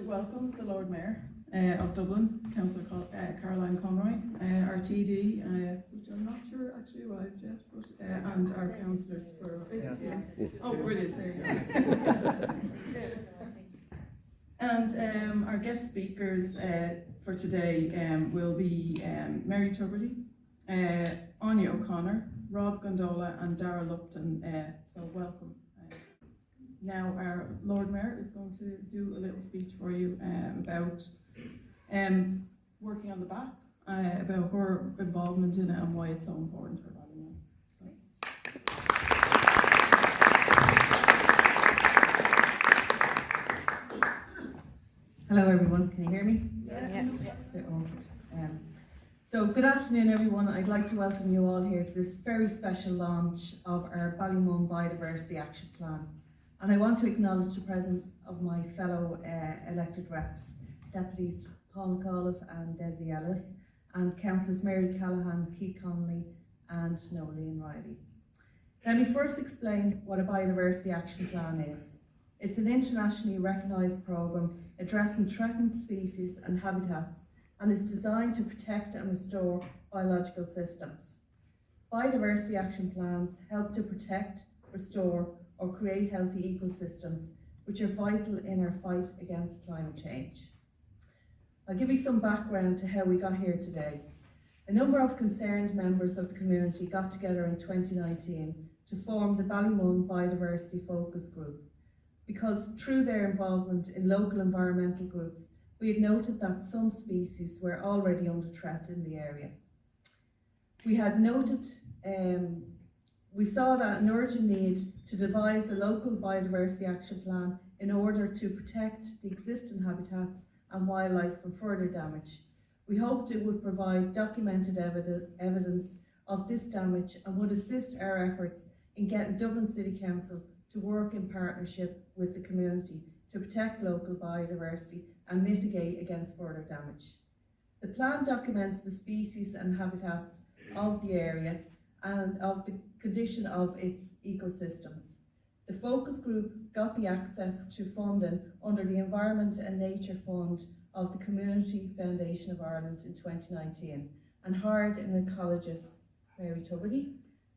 welcome the Lord Mayor of Dublin, Councillor Caroline Conroy, our TD, which I'm not sure actually arrived yet, but, and our councillors for basically. Oh, brilliant! There you go. And our guest speakers for today will be Mary Tubridy, Áine O'Connor, Rob Gandola, and Darach Lupton. So welcome. Now our Lord Mayor is going to do a little speech for you about working on the back, about her involvement in it and why it's so important for Ballymun. Hello everyone, can you hear me? Yeah. So good afternoon everyone. I'd like to welcome you all here to this very special launch of our Ballymun Biodiversity Action Plan. And I want to acknowledge the presence of my fellow elected reps, Deputies Paul McAuliffe and Desi Ellis, and Councillors Mary Callaghan, Keith Connolly and Nolene Riley. Let me first explain what a Biodiversity Action Plan is. It's an internationally recognised programme addressing threatened species and habitats, and is designed to protect and restore biological systems. Biodiversity Action Plans help to protect, restore or create healthy ecosystems, which are vital in our fight against climate change. I'll give you some background to how we got here today. A number of concerned members of the community got together in 2019 to form the Ballymun Biodiversity Focus Group, because through their involvement in local environmental groups, we had noted that some species were already under threat in the area. We had noted, we saw that an urgent need to devise a local biodiversity action plan in order to protect the existing habitats and wildlife from further damage. We hoped it would provide documented evidence of this damage and would assist our efforts in getting Dublin City Council to work in partnership with the community to protect local biodiversity and mitigate against further damage. The plan documents the species and habitats of the area and of the condition of its ecosystems. The focus group got the access to funding under the Environment and Nature Fund of the Community Foundation of Ireland in 2019 and hired an ecologist, Mary Tubridy,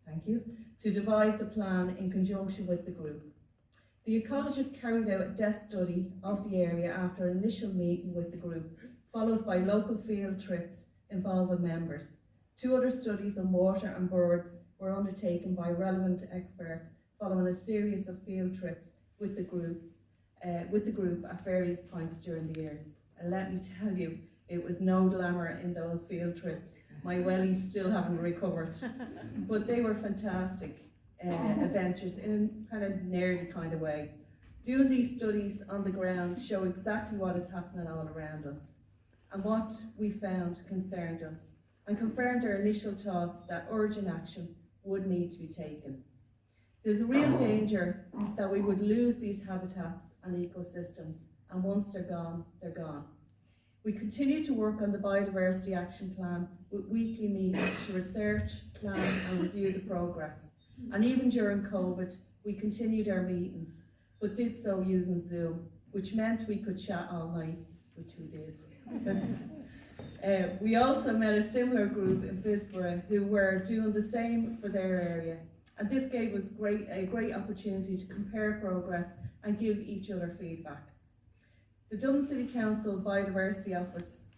thank you, to devise a plan in conjunction with the group. The ecologist carried out a desk study of the area after an initial meeting with the group, followed by local field trips involving members. 2 other studies on water and birds were undertaken by relevant experts following a series of field trips with the group at various points during the year. And let me tell you, it was no glamour in those field trips. My wellies still haven't recovered, but they were fantastic adventures in a kind of nerdy kind of way. Doing these studies on the ground show exactly what is happening all around us, and what we found concerned us and confirmed our initial thoughts that urgent action would need to be taken. There's a real danger that we would lose these habitats and ecosystems, and once they're gone, they're gone. We continue to work on the Biodiversity Action Plan with weekly meetings to research, plan and review the progress. And even during COVID, we continued our meetings, but did so using Zoom, which meant we could chat all night, which we did. We also met a similar group in Fisborough who were doing the same for their area. And this gave us a great opportunity to compare progress and give each other feedback. The Dublin City Council Biodiversity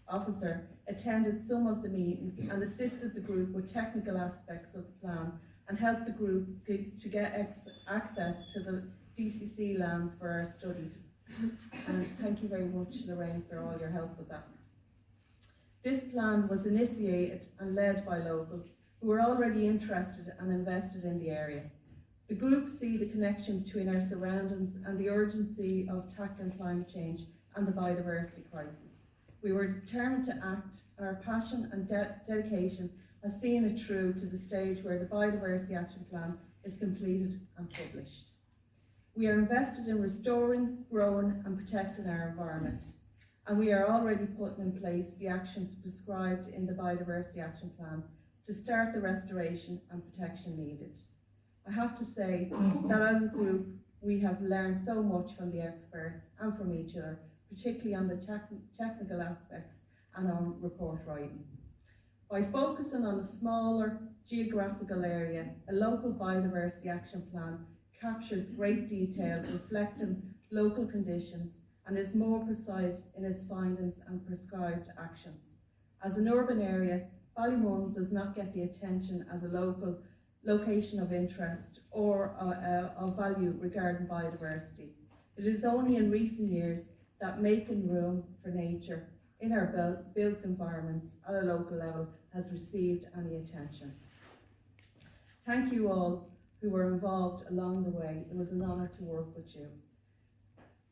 Officer attended some of the meetings and assisted the group with technical aspects of the plan and helped the group to get access to the DCC lands for our studies. And thank you very much, Lorraine, for all your help with that. This plan was initiated and led by locals who were already interested and invested in the area. The group see the connection between our surroundings and the urgency of tackling climate change and the biodiversity crisis. We were determined to act, and our passion and dedication has seen it through to the stage where the Biodiversity Action Plan is completed and published. We are invested in restoring, growing and protecting our environment, and we are already putting in place the actions prescribed in the Biodiversity Action Plan to start the restoration and protection needed. I have to say that as a group, we have learned so much from the experts and from each other, particularly on the technical aspects and on report writing. By focusing on a smaller geographical area, a local biodiversity action plan captures great detail reflecting local conditions and is more precise in its findings and prescribed actions. As an urban area, Ballymun does not get the attention as a local location of interest or of value regarding biodiversity. It is only in recent years that making room for nature in our built environments at a local level has received any attention. Thank you all who were involved along the way. It was an honour to work with you.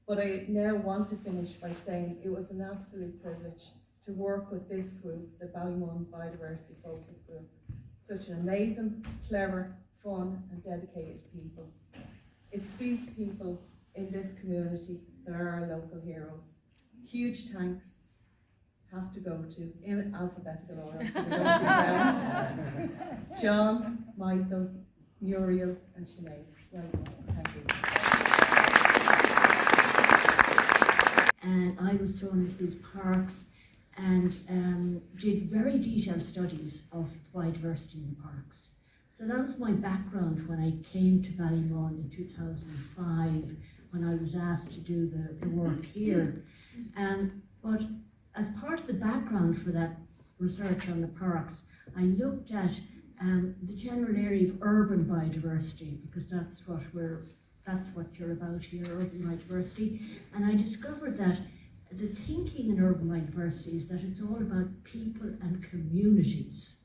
But I now want to finish by saying it was an absolute privilege to work with this group, the Ballymun Biodiversity Focus Group. Such an amazing, clever, fun and dedicated people. It's these people in this community that are our local heroes. Huge thanks have to go to, in alphabetical order, John, Michael, Muriel and Sinead. Well done. Thank you. And I was thrown into these parks and did very detailed studies of biodiversity in the parks. So that was my background when I came to Ballymun in 2005, when I was asked to do the work here. But as part of the background for that research on the parks, I looked at the general area of urban biodiversity, because that's what you're about here, urban biodiversity. And I discovered that the thinking in urban biodiversity is that it's all about people and communities.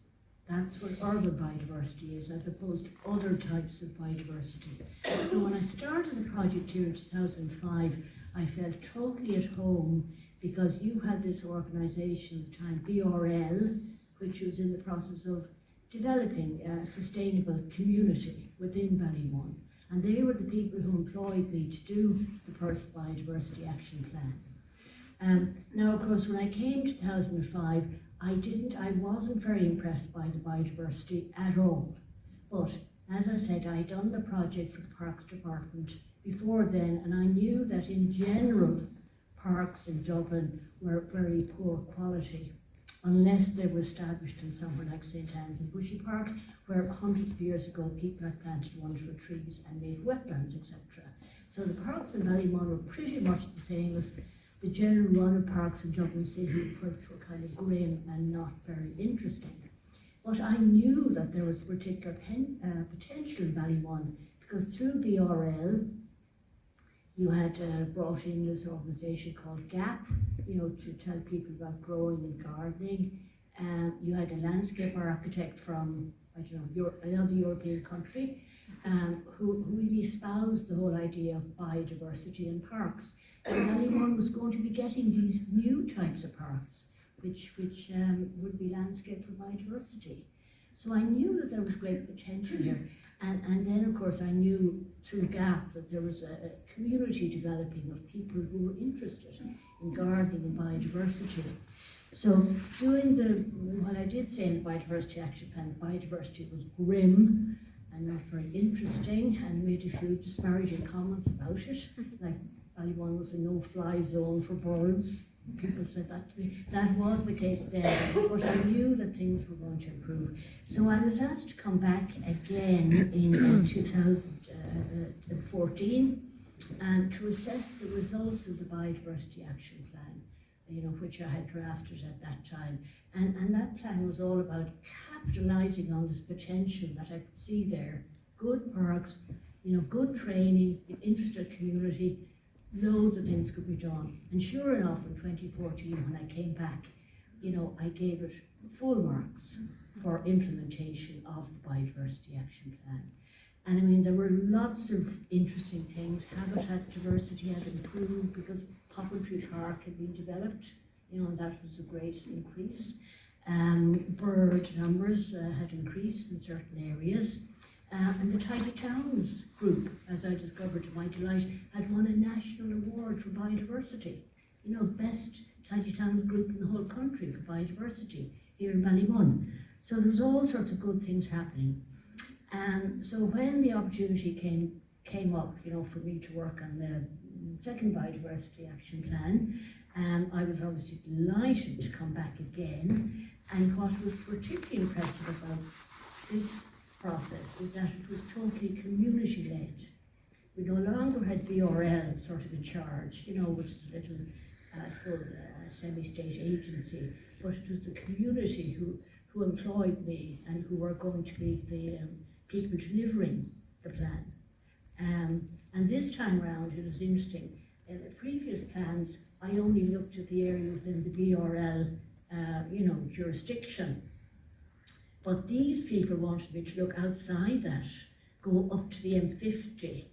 That's what urban biodiversity is, as opposed to other types of biodiversity. So when I started the project here in 2005, I felt totally at home, because you had this organisation at the time, BRL, which was in the process of developing a sustainable community within Ballymun. And they were the people who employed me to do the first biodiversity action plan. Now, of course, when I came to 2005, I wasn't very impressed by the biodiversity at all. But as I said, I'd done the project for the Parks Department before then, and I knew that in general, parks in Dublin were very poor quality, unless they were established in somewhere like St. Anne's and Bushy Park, where hundreds of years ago people had planted wonderful trees and made wetlands, etc. So the parks in Ballymun were pretty much the same as the general run of parks in Dublin City, which were kind of grim and not very interesting. But I knew that there was particular potential in Ballymun, because through BRL, you had brought in this organisation called GAP, to tell people about growing and gardening. You had a landscape architect from, another European country, who really espoused the whole idea of biodiversity in parks. And Ballymun was going to be getting these new types of parks, which would be landscape for biodiversity. So I knew that there was great potential here. And then, of course, I knew through GAP that there was a community developing of people who were interested in gardening and biodiversity. So what I did say in the Biodiversity Action Plan, biodiversity was grim and not very interesting, and made a few disparaging comments about it, like Ballymun was a no-fly zone for birds. People said that to me. That was the case then, but I knew that things were going to improve. So I was asked to come back again in 2014 to assess the results of the Biodiversity Action Plan, which I had drafted at that time. And that plan was all about capitalising on this potential that I could see there. Good parks, good training, an interested community, loads of things could be done. And sure enough, in 2014, when I came back, I gave it full marks for implementation of the Biodiversity Action Plan. And I mean, there were lots of interesting things. Habitat diversity had improved because Poppletree Park had been developed, and that was a great increase. Bird numbers had increased in certain areas. And the Tidy Towns group, as I discovered to my delight, had won a national award for biodiversity. Best Tidy Towns group in the whole country for biodiversity here in Ballymun. So there was all sorts of good things happening. So when the opportunity came up, for me to work on second biodiversity action plan. I was obviously delighted to come back again, and what was particularly impressive about this process is that it was totally community-led. We no longer had BRL sort of in charge, you know, which is a little, I suppose, a semi-state agency, but it was the community who employed me and who were going to be the people delivering the plan. And this time around, it was interesting. In the previous plans, I only looked at the area within the BRL, jurisdiction. But these people wanted me to look outside that, go up to the M50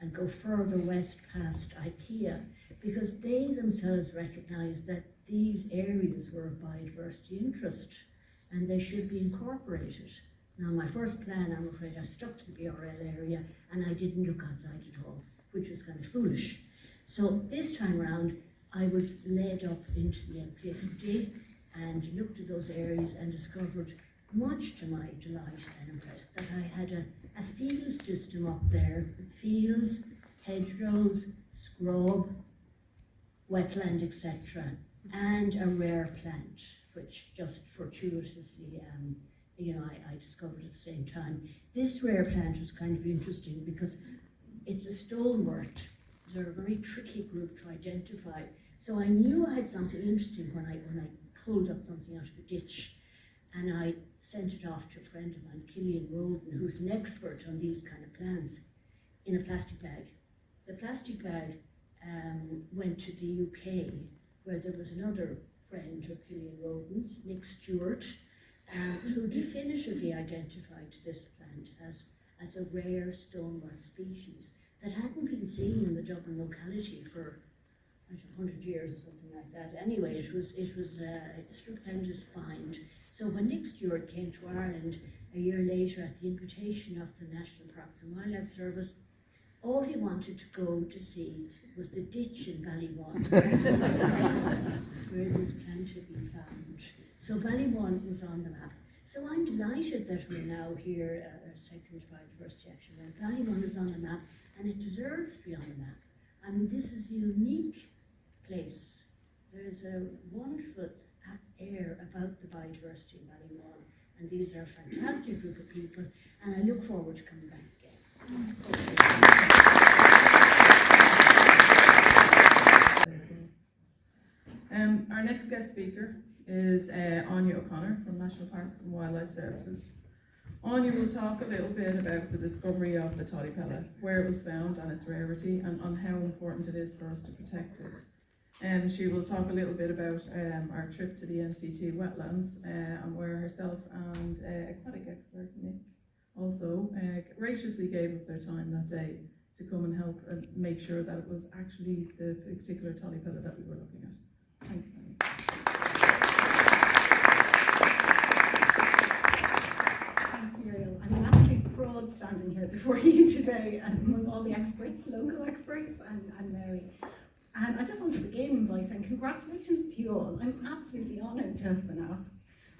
and go further west past IKEA, because they themselves recognised that these areas were of biodiversity interest and they should be incorporated. Now, my first plan, I'm afraid I stuck to the BRL area and I didn't look outside at all, which was kind of foolish. So this time round, I was led up into the M50 and looked at those areas and discovered, much to my delight and impress, that I had a field system up there, fields, hedgerows, scrub, wetland, etc., and a rare plant, which just fortuitously, I discovered at the same time. This rare plant was kind of interesting because it's a stonewort. They're a very tricky group to identify. So I knew I had something interesting when I pulled up something out of a ditch, and I sent it off to a friend of mine, Killian Roden, who's an expert on these kind of plants, in a plastic bag. The plastic bag went to the UK, where there was another friend of Killian Roden's, Nick Stewart, who definitively identified this plant as a rare stonewort species that hadn't been seen in the Dublin locality for 100 years or something like that. Anyway, it was a stupendous find. So when Nick Stewart came to Ireland a year later at the invitation of the National Parks and Wildlife Service, all he wanted to go to see was the ditch in Ballymun where this plant had been found. So Ballymun was on the map. So I'm delighted that we're now here at our second biodiversity action plan. Ballymun is on the map, and it deserves to be on the map. I mean, this is a unique place. There's a wonderful air about the biodiversity in Ballymun, and these are a fantastic group of people, and I look forward to coming back again. Our next guest speaker is Áine O'Connor from National Parks and Wildlife Services. Áine will talk a little bit about the discovery of the tollypella, where it was found and its rarity, and on how important it is for us to protect it. She will talk a little bit about our trip to the NCT wetlands, and where herself and aquatic expert Nick also graciously gave up their time that day to come and help make sure that it was actually the particular tollypella that we were looking at. Thanks, Áine. Thanks, Muriel. I'm an absolute fraud standing here before you today, among all the experts, local experts, and Mary. And I just want to begin by saying congratulations to you all. I'm absolutely honoured to have been asked.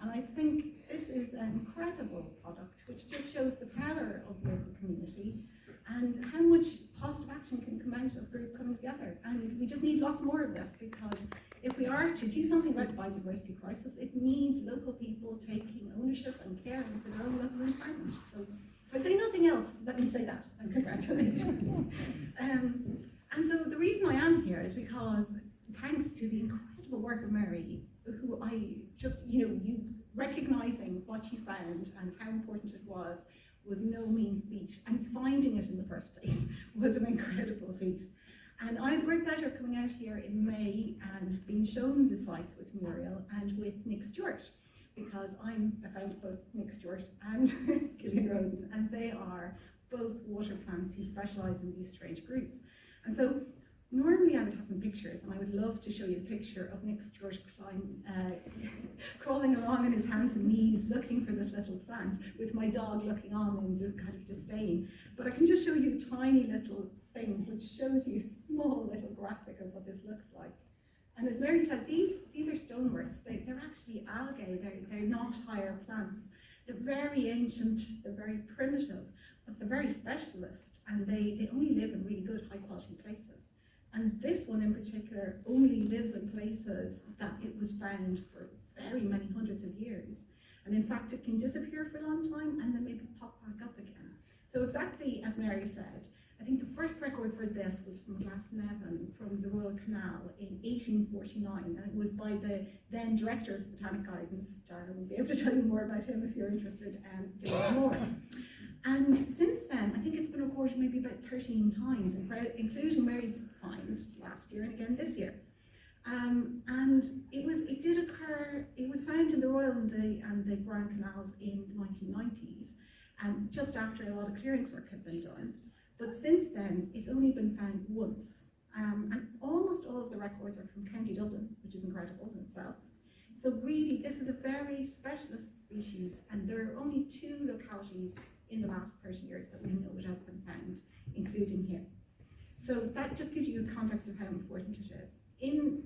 And I think this is an incredible product, which just shows the power of the local community and how much positive action can come out of a group coming together. And we just need lots more of this, because if we are to do something about the biodiversity crisis, it needs local people taking ownership and caring for their own local environment. So if I say nothing else, let me say that, and congratulations. And so the reason I am here is because, thanks to the incredible work of Mary, who I just, you recognising what she found and how important it was no mean feat, and finding it in the first place was an incredible feat. And I had the great pleasure of coming out here in May and being shown the sites with Muriel and with Nick Stewart, because I found both Nick Stewart and Gillian Roden, and they are both water plants who specialise in these strange groups. And so normally I would have some pictures, and I would love to show you the picture of Nick Stewart crawling along on his hands and knees looking for this little plant, with my dog looking on in kind of disdain. But I can just show you a tiny little thing which shows you a small little graphic of what this looks like. And as Mary said, these are stoneworts. They're actually algae. They're not higher plants. They're very ancient, they're very primitive, but they're very specialist, and they only live in really good high quality places. And this one in particular only lives in places that it was found for very many hundreds of years. And in fact, it can disappear for a long time and then maybe pop back up again. So exactly as Mary said, I think the first record for this was from Glasnevin from the Royal Canal in 1849, and it was by the then director of the Botanic Gardens. Darach will be able to tell you more about him if you're interested, David Moore. And since then, I think it's been recorded maybe about 13 times, including Mary's find last year and again this year. And it did occur, it was found in the Royal and the Grand Canals in the 1990s, just after a lot of clearance work had been done. But since then, it's only been found once. And almost all of the records are from County Dublin, which is incredible in itself. So really, this is a very specialist species, and there are only 2 localities in the last 30 years that we know it has been found, including here. So that just gives you a context of how important it is. In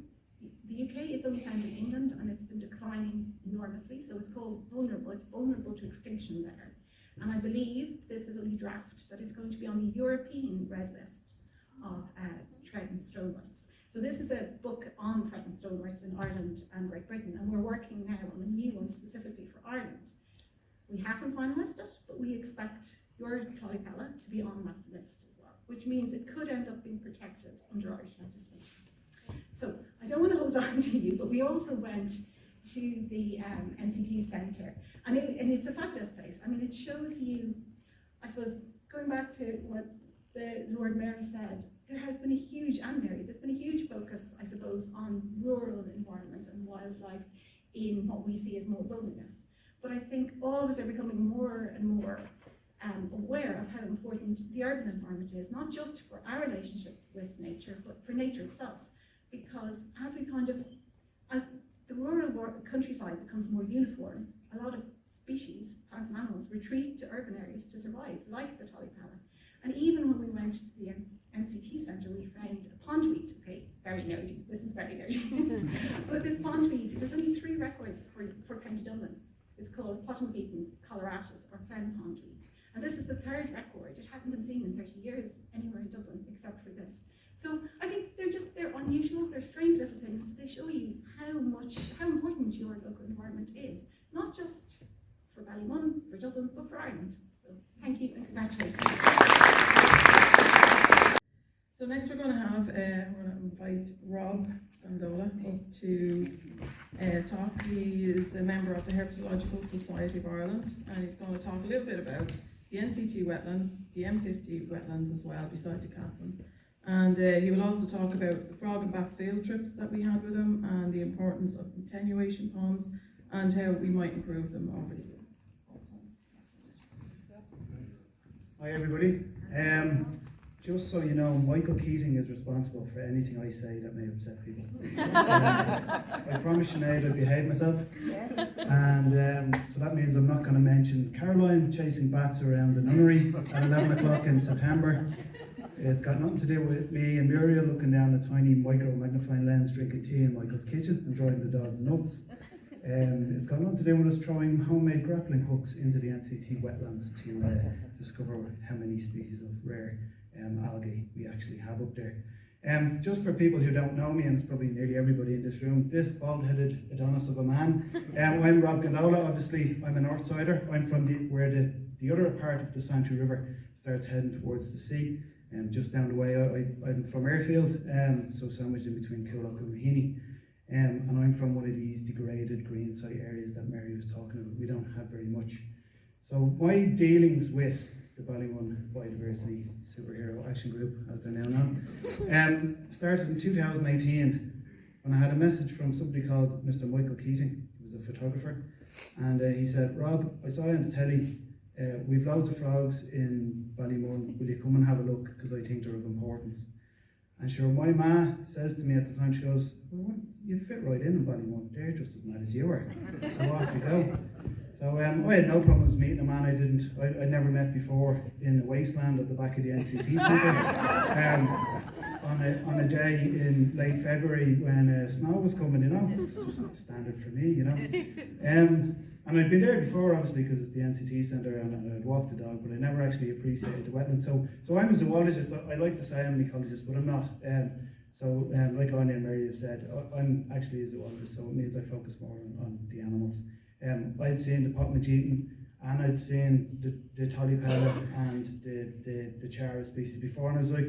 the UK, it's only found in England, and it's been declining enormously, so it's called vulnerable. It's vulnerable to extinction there. And I believe, this is only draft, that it's going to be on the European red list of threatened stoneworts. So this is a book on threatened stoneworts in Ireland and Great Britain, and we're working now on a new one specifically for Ireland. We haven't finalised it, but we expect your Tulipella to be on that list as well, which means it could end up being protected under Irish legislation. So I don't want to hold on to you, but we also went to the NCT Centre, and it's a fabulous place. I mean, it shows you, I suppose, going back to what the Lord Mayor said, there has been a huge, and Mary, there's been a huge focus, I suppose, on rural environment and wildlife in what we see as more wilderness. But I think all of us are becoming more and more aware of how important the urban environment is, not just for our relationship with nature, but for nature itself. Because as the rural countryside becomes more uniform, a lot of species, plants and animals, retreat to urban areas to survive, like the Tulipella. And even when we went to the NCT Centre, we found a pondweed. Okay, very nerdy, this is very nerdy. But this pondweed, there's only 3 records for County Dublin. It's called Botanic coloratus, or fen pondweed. And this is the 3rd record. It hadn't been seen in 30 years anywhere in Dublin, except for this. So I think they're unusual, they're strange little things, but they show you how important your local environment is, not just for Ballymun, for Dublin, but for Ireland. So thank you and congratulations. So next we're going to invite Rob Gandola up to talk. He is a member of the Herpetological Society of Ireland, and he's going to talk a little bit about the NCT wetlands, the M50 wetlands as well, beside the Decathlon. And he will also talk about the frog and bat field trips that we had with him, and the importance of attenuation ponds and how we might improve them over the year. Hi everybody. Just so you know, Michael Keating is responsible for anything I say that may upset people. I promise Sinead I'll behave myself. Yes. And so that means I'm not going to mention Caroline chasing bats around the nunnery at 11 o'clock in September. It's got nothing to do with me and Muriel looking down a tiny micro magnifying lens, drinking tea in Michael's kitchen and drawing the dog nuts. It's got nothing to do with us throwing homemade grappling hooks into the NCT wetlands to discover how many species of rare algae we actually have up there. Just for people who don't know me, and it's probably nearly everybody in this room, this bald-headed Adonis of a man, I'm Rob Gandola. Obviously I'm a Northsider. I'm from where the other part of the Santry River starts heading towards the sea. Just down the way, I'm from Airfield, so sandwiched in between Coolock and Maheny. And I'm from one of these degraded green site areas that Mary was talking about. We don't have very much. So my dealings with the Ballymun Biodiversity Superhero Action Group, as they're now known, started in 2018 when I had a message from somebody called Mr. Michael Keating. He was a photographer, and he said, "Rob, I saw you on the telly. We've loads of frogs in Ballymun. Will you come and have a look? Because I think they're of importance." And sure, my ma says to me at the time, she goes, "Well, you'd fit right in Ballymun. They're just as mad as you are." So off you go. So I had no problems meeting a man I'd never met before in the wasteland at the back of the NCT Centre on a day in late February when snow was coming, you know. It's just standard for me, you know. And I'd been there before, obviously, because it's the NCT Centre, and I'd walked the dog, but I never actually appreciated the wetlands. So I'm a zoologist. I like to say I'm an ecologist, but I'm not. So like Áine and Mary have said, I'm actually a zoologist, so it means I focus more on the animals. I'd seen the Potmageeton, and I'd seen the Tollypella and the Chara species before, and I was like,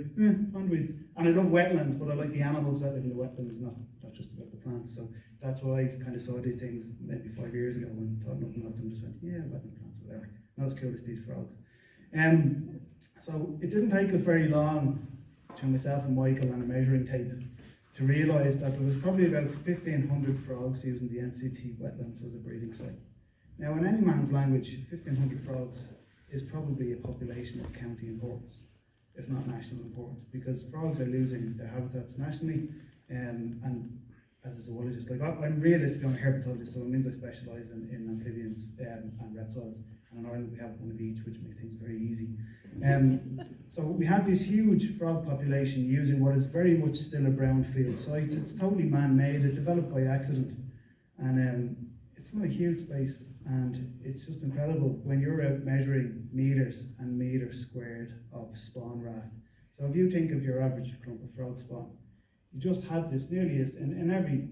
pondweeds. And I love wetlands, but I like the animals that live in the wetlands, not just about the plants. So that's why I kind of saw these things maybe 5 years ago and thought nothing of them, just went, yeah, wetland plants, whatever. Not as cool as these frogs. So it didn't take us very long, between myself and Michael and a measuring tape, to realise that there was probably about 1,500 frogs using the NCT wetlands as a breeding site. Now, in any man's language, 1,500 frogs is probably a population of county importance, if not national importance, because frogs are losing their habitats nationally, and as a zoologist, like I'm realistically I'm a herpetologist, so it means I specialise in amphibians and reptiles, and in Ireland we have one of each, which makes things very easy. So we have this huge frog population using what is very much still a brownfield site. It's totally man-made, it developed by accident, and it's not a huge space, and it's just incredible when you're out measuring metres and metres squared of spawn raft. So if you think of your average clump of frog spawn, you just had this nearly as in every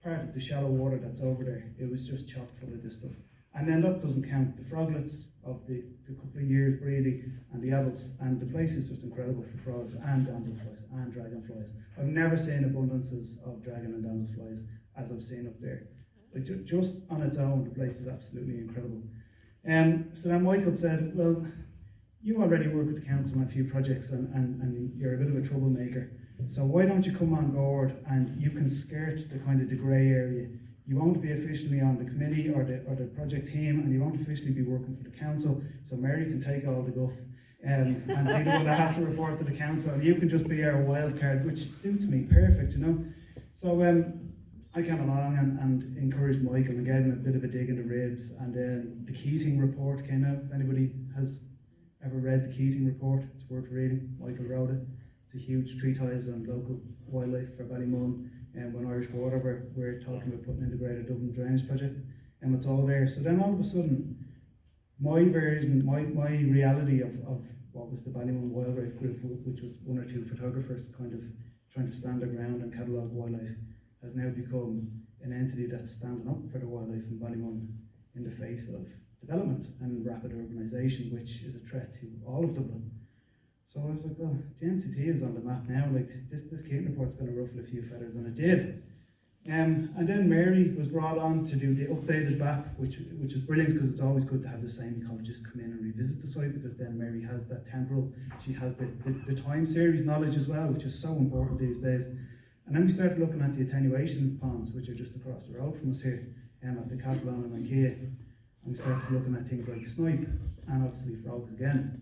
part of the shallow water that's over there, it was just chock full of this stuff. And then that doesn't count the froglets of the couple of years breeding and the adults, and the place is just incredible for frogs and damselflies and dragonflies. I've never seen abundances of dragon and damselflies as I've seen up there. Like just on its own, the place is absolutely incredible. So then Michael said, well, you already work with the council on a few projects and you're a bit of a troublemaker. So why don't you come on board and you can skirt the kind of the grey area. You won't be officially on the committee or the project team, and you won't officially be working for the council, so Mary can take all the guff and be the one that has to report to the council, and you can just be our wild card, which suits me perfect, you know. So I came along and encouraged Michael and gave him a bit of a dig in the ribs, and then the Keating report came out. If anybody has ever read the Keating report, it's worth reading. Michael wrote it. It's a huge treatise on local wildlife for Ballymun, and when Irish Water we're talking about putting in the greater Dublin drainage project, and it's all there. So then all of a sudden, my version, my reality of what was the Ballymun Wildlife Group, which was one or two photographers kind of trying to stand their ground and catalogue wildlife, has now become an entity that's standing up for the wildlife in Ballymun in the face of development and rapid urbanisation, which is a threat to all of Dublin. So I was like, well, the NCT is on the map now, like this Keating report's going to ruffle a few feathers, and it did. And then Mary was brought on to do the updated map, which is brilliant, because it's always good to have the same ecologist come in and revisit the site, because then Mary has that temporal, she has the time series knowledge as well, which is so important these days. And then we started looking at the attenuation ponds, which are just across the road from us here, at the Catalan and Ikea. And we started looking at things like snipe, and obviously frogs again.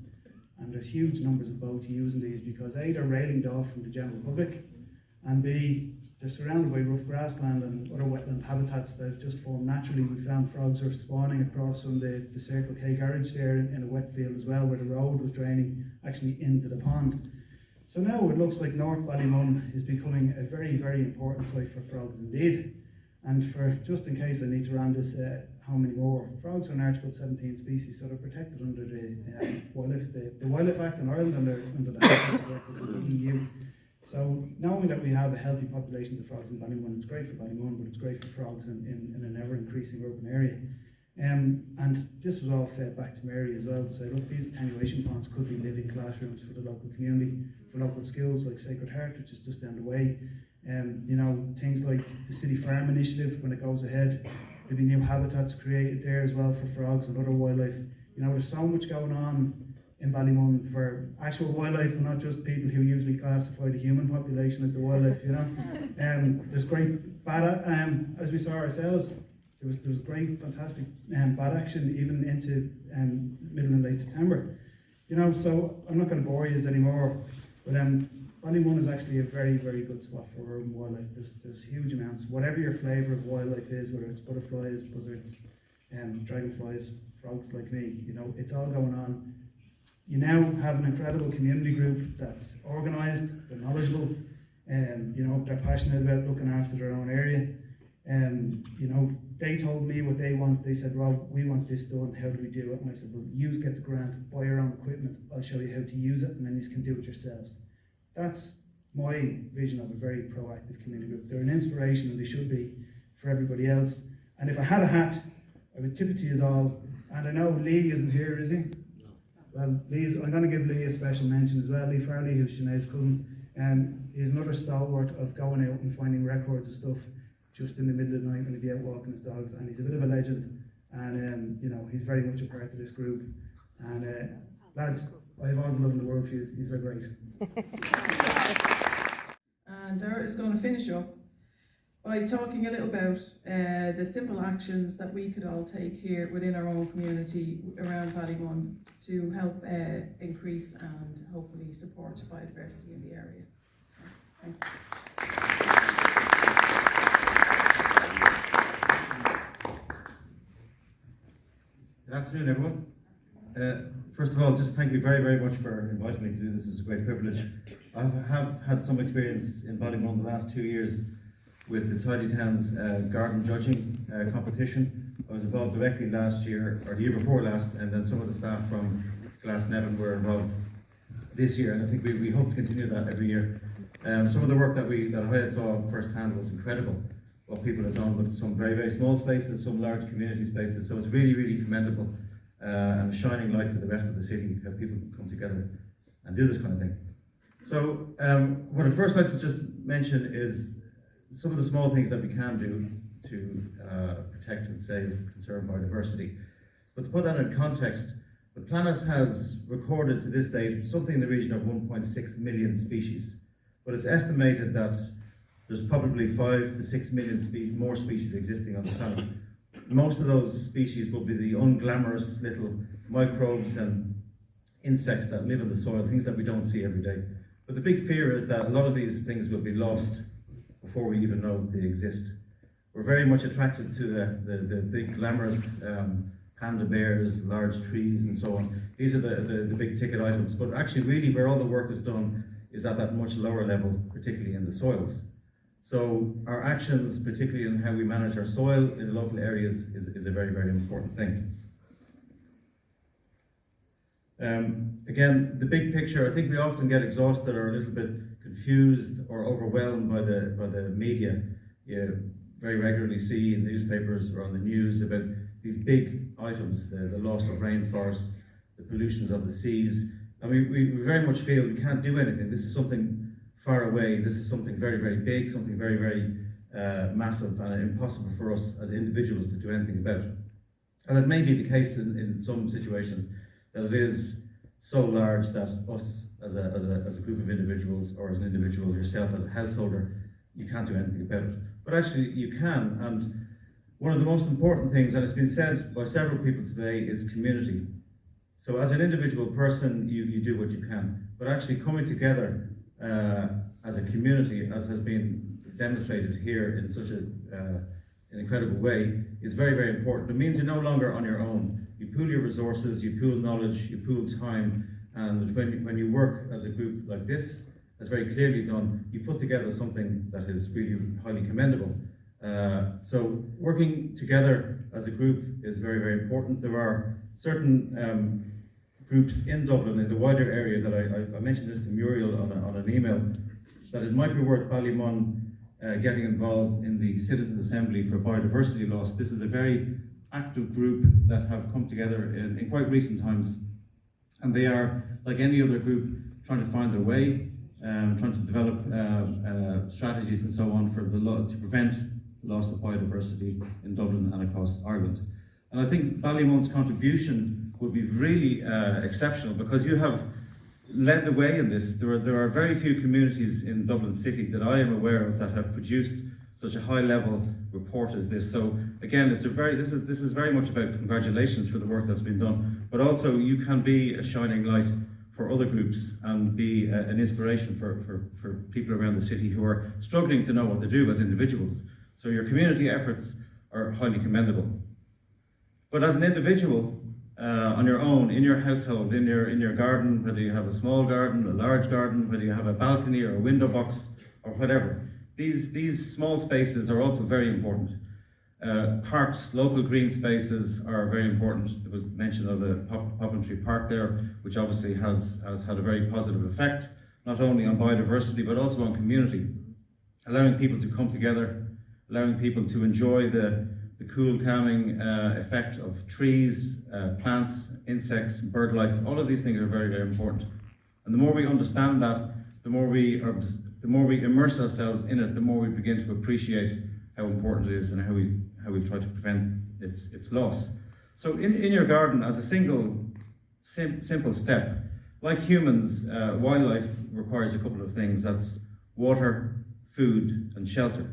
And there's huge numbers of boats using these because A, they're railinged off from the general public, and B, they're surrounded by rough grassland and other wetland habitats that have just formed naturally. We found frogs are spawning across from the Circle K garage there in a wet field as well, where the road was draining actually into the pond. So now it looks like North Ballymun is becoming a very, very important site for frogs indeed. And for, just in case I need to ram this, how many more? Frogs are an Article 17 species, so they're protected under the Wildlife Act in Ireland and under the Habitats Act of the EU. So knowing that we have a healthy population of frogs in Ballymun, it's great for Ballymun, but it's great for frogs in an ever-increasing urban area. And this was all fed back to Mary as well to say, look, these attenuation ponds could be living classrooms for the local community, for local schools like Sacred Heart, which is just down the way. You know, things like the City Farm Initiative, when it goes ahead, there'll be new habitats created there as well for frogs and other wildlife. You know, there's so much going on in Ballymun for actual wildlife, and not just people who usually classify the human population as the wildlife, you know. There's great bat, as we saw ourselves, there was great, fantastic bat action even into middle and late September. You know, so I'm not going to bore you anymore, but Ballymun is actually a very, very good spot for urban wildlife. There's huge amounts, whatever your flavour of wildlife is, whether it's butterflies, buzzards, dragonflies, frogs like me, you know, it's all going on. You now have an incredible community group that's organised, they're knowledgeable, you know, they're passionate about looking after their own area. You know, they told me what they want. They said, Rob, we want this done, how do we do it? And I said, well, you get the grant, buy your own equipment, I'll show you how to use it, and then you can do it yourselves. That's my vision of a very proactive community group. They're an inspiration, and they should be for everybody else. And if I had a hat, I would tip it to you all. And I know Lee isn't here, is he? No. Well, I'm going to give Lee a special mention as well. Lee Farley, who's Sinead's cousin. He's another stalwart of going out and finding records of stuff just in the middle of the night when he'd be out walking his dogs. And he's a bit of a legend. And you know, he's very much a part of this group. And lads, I have all the love in the world for you. These are great. And Darach is going to finish up by talking a little about the simple actions that we could all take here within our own community around Ballymun to help increase and hopefully support biodiversity in the area. So, thanks. Good afternoon, everyone. First of all, just thank you very, very much for inviting me to do this. It's a great privilege. I have had some experience in Ballymun the last 2 years with the Tidy Towns garden judging competition. I was involved directly last year, or the year before last, and then some of the staff from Glasnevin were involved this year, and I think we hope to continue that every year. Some of the work that I saw firsthand was incredible. What people have done with some very, very small spaces, some large community spaces, so it's really, really commendable and a shining light to the rest of the city to have people come together and do this kind of thing. So what I'd first like to just mention is some of the small things that we can do to protect and save, conserve biodiversity. But to put that in context, the planet has recorded to this date something in the region of 1.6 million species. But it's estimated that there's probably 5 to 6 million more species existing on the planet. Most of those species will be the unglamorous little microbes and insects that live in the soil, things that we don't see every day. But the big fear is that a lot of these things will be lost before we even know they exist. We're very much attracted to the big glamorous panda bears, large trees and so on. These are the big ticket items, but actually really where all the work is done is at that much lower level, particularly in the soils. So our actions, particularly in how we manage our soil in the local areas, is a very, very important thing. Again, the big picture, I think we often get exhausted or a little bit confused or overwhelmed by the media. You very regularly see in newspapers or on the news about these big items, the loss of rainforests, the pollutions of the seas. And we very much feel we can't do anything. This is something far away. This is something very, very big, something very, very massive and impossible for us as individuals to do anything about it. And it may be the case in some situations that it is so large that us as a group of individuals, or as an individual yourself as a householder, you can't do anything about it. But actually you can, and one of the most important things, and it's been said by several people today, is community. So as an individual person, you do what you can, but actually coming together as a community, as has been demonstrated here in such an incredible way, is very, very important. It means you're no longer on your own. You pool your resources, you pool knowledge, you pool time, and when you work as a group like this, as very clearly done, you put together something that is really highly commendable. So working together as a group is very, very important. There are certain groups in Dublin, in the wider area, that I mentioned this to Muriel on an email, that it might be worth Ballymun getting involved in the Citizens Assembly for Biodiversity Loss. This is a very active group that have come together in quite recent times, and they are, like any other group, trying to find their way, trying to develop strategies and so on to prevent the loss of biodiversity in Dublin and across Ireland. And I think Ballymun's contribution would be really exceptional, because you have led the way in this. There are very few communities in Dublin City that I am aware of that have produced such a high-level report as this. So again, this is very much about congratulations for the work that's been done, but also you can be a shining light for other groups and be an inspiration for people around the city who are struggling to know what to do as individuals. So your community efforts are highly commendable. But as an individual, on your own, in your household, in your garden, whether you have a small garden, a large garden, whether you have a balcony or a window box or whatever, these small spaces are also very important. Parks, local green spaces are very important. There was mention of the Poppin Tree Park there, which obviously has had a very positive effect not only on biodiversity but also on community, allowing people to come together, allowing people to enjoy the cool, calming effect of trees, plants, insects, bird life. All of these things are very, very important. And the more we understand that, the more we immerse ourselves in it, the more we begin to appreciate how important it is and how we try to prevent its loss. So in your garden, as a single simple step, like humans, wildlife requires a couple of things. That's water, food, and shelter.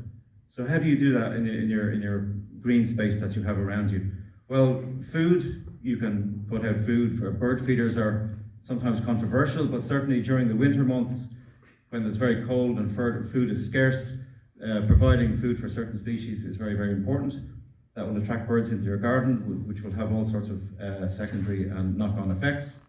So how do you do that in your green space that you have around you? Well, food, you can put out food. For bird feeders are sometimes controversial, but certainly during the winter months, when it's very cold and food is scarce, providing food for certain species is very, very important. That will attract birds into your garden, which will have all sorts of secondary and knock-on effects.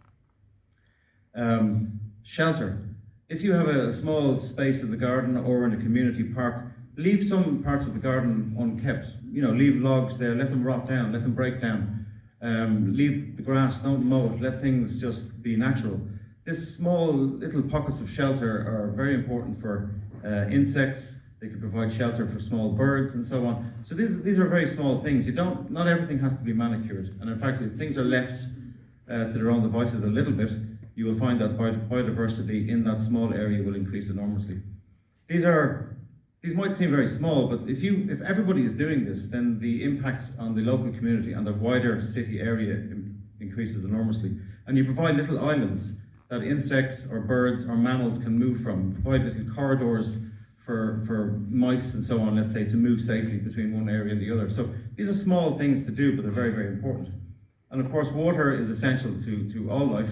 Shelter. If you have a small space in the garden or in a community park, leave some parts of the garden unkept. Leave logs there, let them rot down, let them break down. Leave the grass, don't mow it, let things just be natural. This small little pockets of shelter are very important for insects. They can provide shelter for small birds and so on. So these are very small things. Not everything has to be manicured. And in fact, if things are left to their own devices a little bit, you will find that biodiversity in that small area will increase enormously. These might seem very small, but if everybody is doing this, then the impact on the local community and the wider city area increases enormously. And you provide little islands that insects or birds or mammals can move from, provide little corridors for mice and so on, let's say, to move safely between one area and the other. So these are small things to do, but they're very, very important. And of course, water is essential to all life.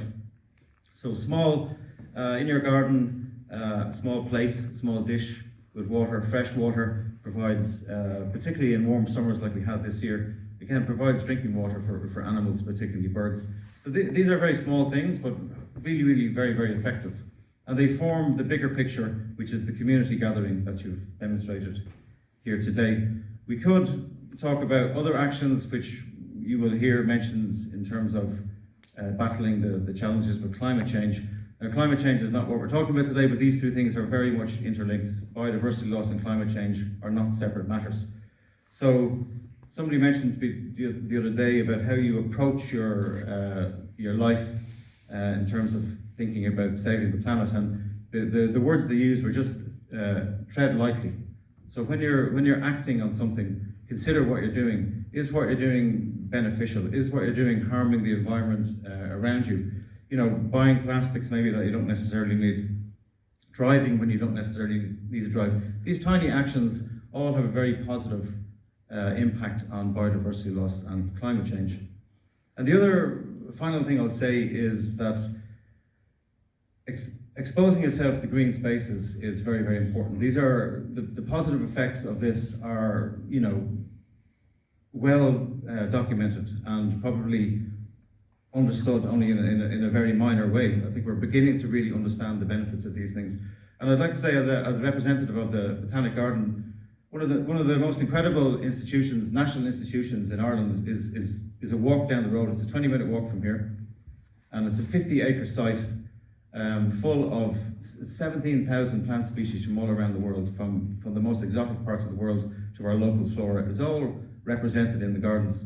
So small, in your garden, small plate, small dish with water, fresh water, provides, particularly in warm summers like we had this year, again, provides drinking water for animals, particularly birds. So these are very small things, but really, really very, very effective. And they form the bigger picture, which is the community gathering that you've demonstrated here today. We could talk about other actions which you will hear mentioned in terms of battling the challenges with climate change. Now, climate change is not what we're talking about today, but these two things are very much interlinked. Biodiversity loss and climate change are not separate matters. So somebody mentioned the other day about how you approach your life in terms of thinking about saving the planet, and the words they used were just tread lightly. So when you're acting on something, consider what you're doing. Is what you're doing beneficial? Is what you're doing harming the environment around you? Buying plastics maybe that you don't necessarily need, driving when you don't necessarily need to drive. These tiny actions all have a very positive impact on biodiversity loss and climate change. And the other final thing I'll say is that exposing yourself to green spaces is very, very important. These are the positive effects of this are, well documented and probably understood only in a very minor way. I think we're beginning to really understand the benefits of these things. And I'd like to say, as a representative of the Botanic Garden, one of the most incredible institutions, national institutions in Ireland, is a walk down the road. It's a 20-minute walk from here, and it's a 50-acre site full of 17,000 plant species from all around the world, from the most exotic parts of the world to our local flora. It's all represented in the gardens,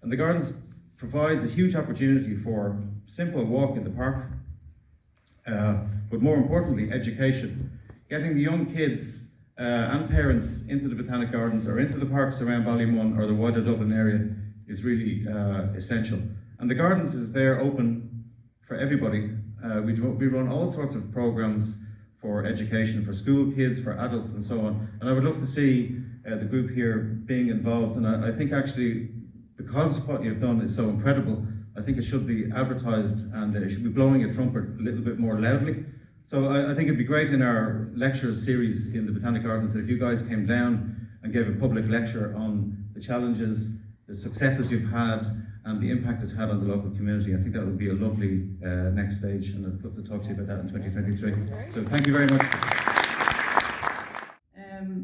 and the gardens provides a huge opportunity for simple walk in the park, but more importantly, education. Getting the young kids and parents into the Botanic Gardens or into the parks around Ballymun or the wider Dublin area is really essential. And the gardens is there open for everybody. We run all sorts of programs for education, for school kids, for adults and so on. And I would love to see the group here being involved. And I think actually, because what you've done is so incredible, I think it should be advertised and it should be blowing a trumpet a little bit more loudly. So I think it'd be great in our lectures series in the Botanic Gardens that if you guys came down and gave a public lecture on the challenges, the successes you've had, and the impact it's had on the local community. I think that would be a lovely next stage, and I'd love to talk to you about that in 2023. So thank you very much.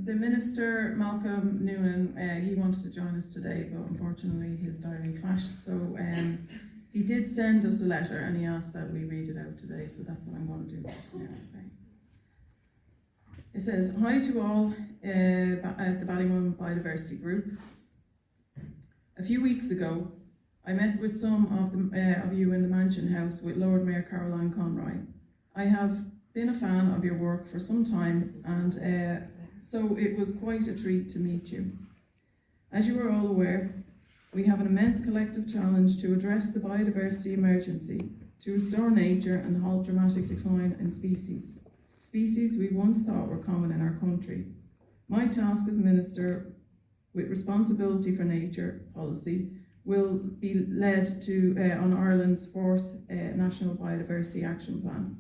The Minister, Malcolm Noonan, he wanted to join us today, but unfortunately his diary clashed, so He did send us a letter and he asked that we read it out today, so that's what I'm going to do. Yeah, okay. It says, hi to all at the Ballymun Biodiversity Group. A few weeks ago, I met with some of you in the Mansion House with Lord Mayor Caroline Conroy. I have been a fan of your work for some time, and so it was quite a treat to meet you. As you are all aware, we have an immense collective challenge to address the biodiversity emergency, to restore nature and halt dramatic decline in species. Species we once thought were common in our country. My task as Minister with responsibility for nature policy will be led to on Ireland's 4th National Biodiversity Action Plan,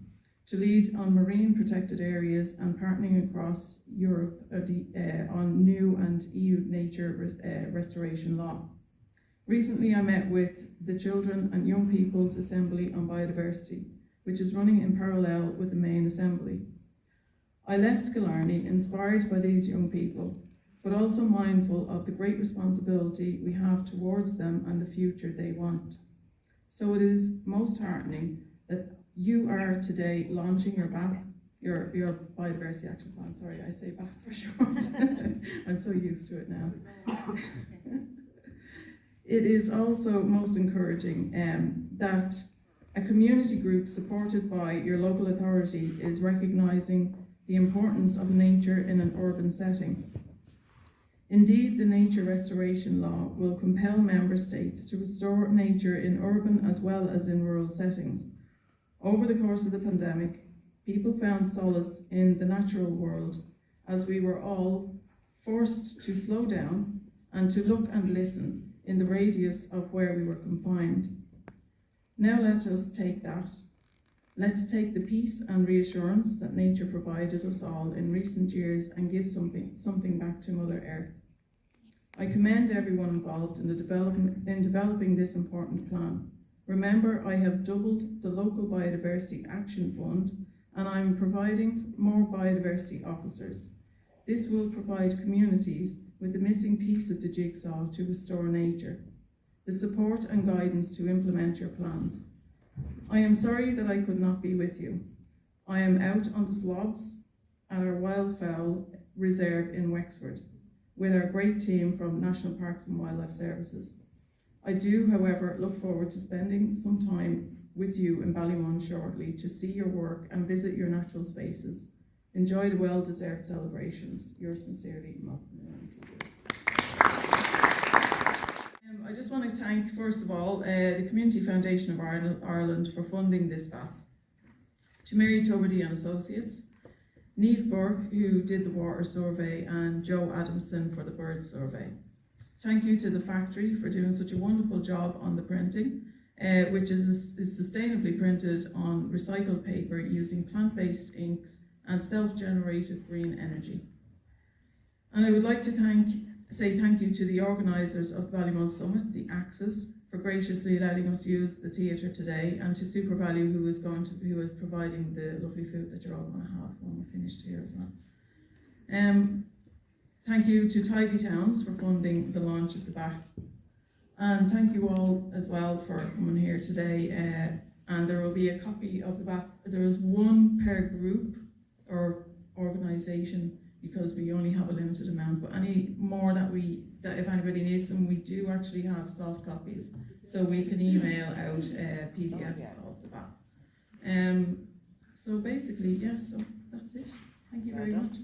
to lead on marine protected areas and partnering across Europe on new and EU nature restoration law. Recently I met with the Children and Young People's Assembly on Biodiversity, which is running in parallel with the main assembly. I left Killarney inspired by these young people, but also mindful of the great responsibility we have towards them and the future they want. So it is most heartening that you are today launching your Biodiversity Action Plan. Sorry, I say BAP for short. I'm so used to it now. It is also most encouraging that a community group supported by your local authority is recognising the importance of nature in an urban setting. Indeed, the Nature Restoration Law will compel member states to restore nature in urban as well as in rural settings. Over the course of the pandemic, people found solace in the natural world as we were all forced to slow down and to look and listen in the radius of where we were confined. Now let us take that. Let's take the peace and reassurance that nature provided us all in recent years and give something back to Mother Earth. I commend everyone involved in developing this important plan. Remember, I have doubled the local Biodiversity Action Fund and I'm providing more biodiversity officers. This will provide communities with the missing piece of the jigsaw to restore nature, the support and guidance to implement your plans. I am sorry that I could not be with you. I am out on the swabs at our wildfowl reserve in Wexford with our great team from National Parks and Wildlife Services. I do, however, look forward to spending some time with you in Ballymun shortly to see your work and visit your natural spaces. Enjoy the well-deserved celebrations. Yours sincerely, Malcolm. I just want to thank, first of all, the Community Foundation of Ireland for funding this VAP, to Mary Tubridy and Associates, Niamh Burke, who did the water survey, and Joe Adamson for the bird survey. Thank you to the factory for doing such a wonderful job on the printing, which is sustainably printed on recycled paper using plant-based inks and self-generated green energy. And I would like to say thank you to the organisers of the Ballymun Summit, the Axis, for graciously letting us use the theatre today, and to Super Value, who is providing the lovely food that you're all going to have when we're finished here as well. Thank you to Tidy Towns for funding the launch of the BAC. And thank you all as well for coming here today. And there will be a copy of the BAC. There is one per group or organisation, because we only have a limited amount, but any more that if anybody needs them, we do actually have soft copies, so we can email out PDFs of the BAC. So basically, yes, so that's it. Thank you very much.